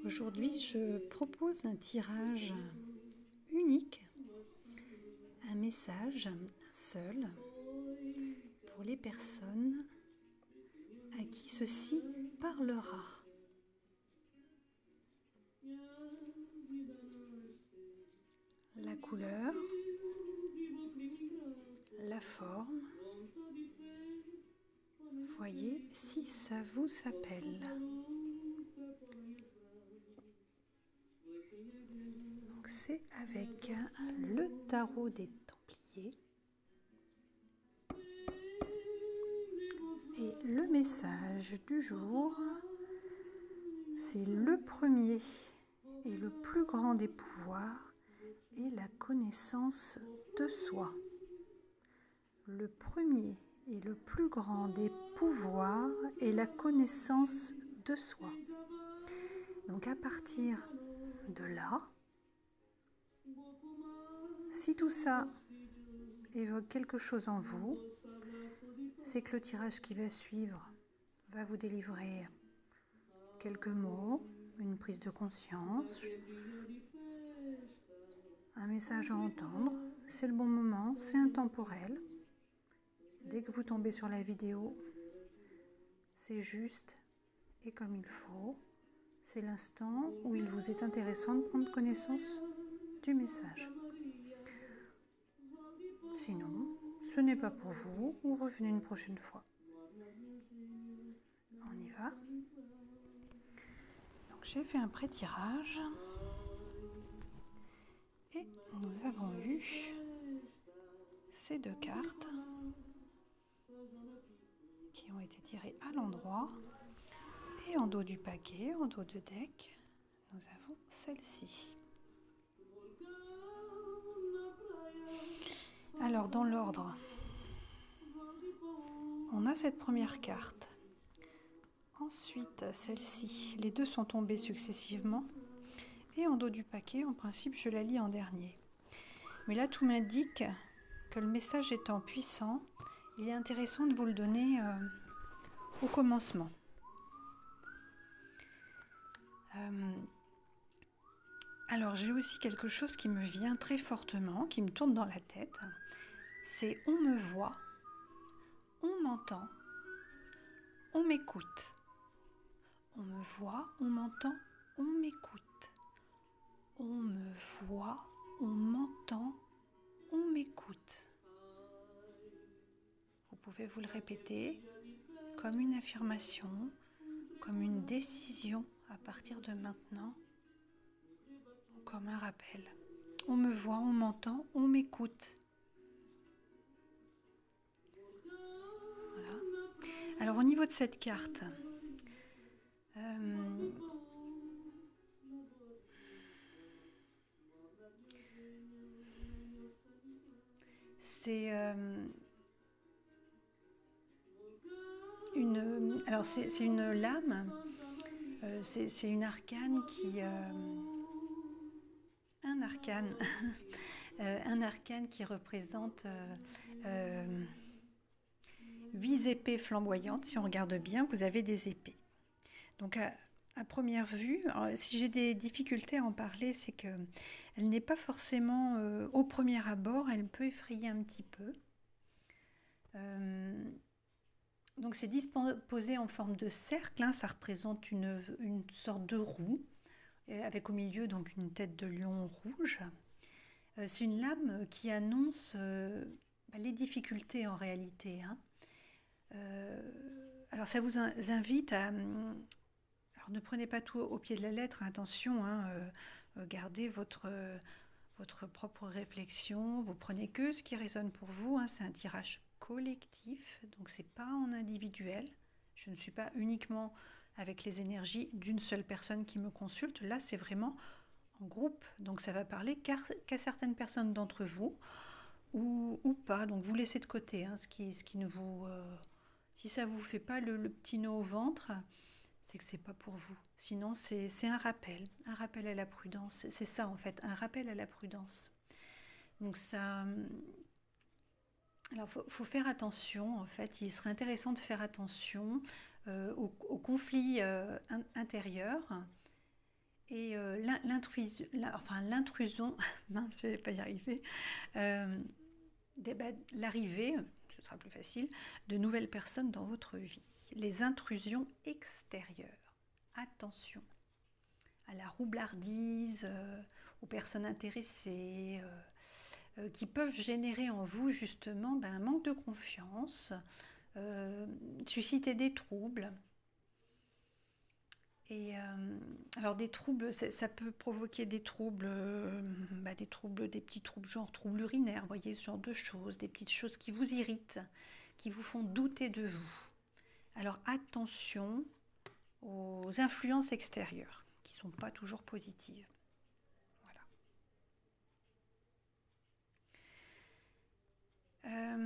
Aujourd'hui, je propose un tirage unique, un message seul pour les personnes à qui ceci parlera. La couleur, la forme, voyez si ça vous appelle. Donc c'est avec le tarot des Templiers. Et le message du jour, c'est le premier et le plus grand des pouvoirs est la connaissance de soi. Le premier et le plus grand des pouvoirs est la connaissance de soi. Donc à partir de là, si tout ça évoque quelque chose en vous, c'est que le tirage qui va suivre va vous délivrer quelques mots, une prise de conscience, un message à entendre. C'est le bon moment, c'est intemporel. Dès que vous tombez sur la vidéo, c'est juste et comme il faut. C'est l'instant où il vous est intéressant de prendre connaissance du message. Sinon, ce n'est pas pour vous, ou revenez une prochaine fois. On y va. Donc j'ai fait un pré-tirage et nous avons eu ces deux cartes qui ont été tirées à l'endroit. Et en dos du paquet, en dos de deck, nous avons celle-ci. Alors dans l'ordre, on a cette première carte. Ensuite, celle-ci. Les deux sont tombées successivement. Et en dos du paquet, en principe, je la lis en dernier. Mais là, tout m'indique que le message étant puissant, il est intéressant de vous le donner au commencement. Alors, j'ai aussi quelque chose qui me vient très fortement, qui me tourne dans la tête. C'est on me voit, on m'entend, on m'écoute. On me voit, on m'entend, on m'écoute. On me voit, on m'entend, on m'écoute. Vous pouvez vous le répéter comme une affirmation, comme une décision à partir de maintenant, ou comme un rappel. On me voit, on m'entend, on m'écoute. Voilà. Alors au niveau de cette carte, c'est une lame, c'est une arcane qui... un arcane, un arcane qui représente 8 épées flamboyantes. Si on regarde bien, vous avez des épées. Donc à première vue, si j'ai des difficultés à en parler, c'est qu'elle n'est pas forcément au premier abord, elle peut effrayer un petit peu. Donc c'est disposé en forme de cercle, hein, ça représente une sorte de roue, avec au milieu donc une tête de lion rouge. C'est une lame qui annonce les difficultés en réalité. Hein. Alors ça vous invite à... Alors ne prenez pas tout au pied de la lettre, attention, hein, gardez votre propre réflexion, vous prenez que ce qui résonne pour vous, hein, c'est un tirage collectif, donc c'est pas en individuel. Je ne suis pas uniquement avec les énergies d'une seule personne qui me consulte, là c'est vraiment en groupe, donc ça va parler qu'à certaines personnes d'entre vous ou pas, donc vous laissez de côté hein, ce qui ne vous... si ça vous fait pas le petit nœud au ventre, c'est que c'est pas pour vous. Sinon c'est un rappel à la prudence, c'est ça en fait, un rappel à la prudence. Donc ça... Alors, faut faire attention, en fait. Il serait intéressant de faire attention aux conflits intérieurs Et l'intrusion, mince, je vais pas y arriver, euh, l'arrivée, ce sera plus facile, de nouvelles personnes dans votre vie. Les intrusions extérieures. Attention à la roublardise, aux personnes intéressées, qui peuvent générer en vous justement un manque de confiance, susciter des troubles. Et alors des troubles, ça peut provoquer des troubles, des petits troubles genre troubles urinaires, vous voyez, ce genre de choses, des petites choses qui vous irritent, qui vous font douter de vous. Alors attention aux influences extérieures, qui ne sont pas toujours positives. Voilà.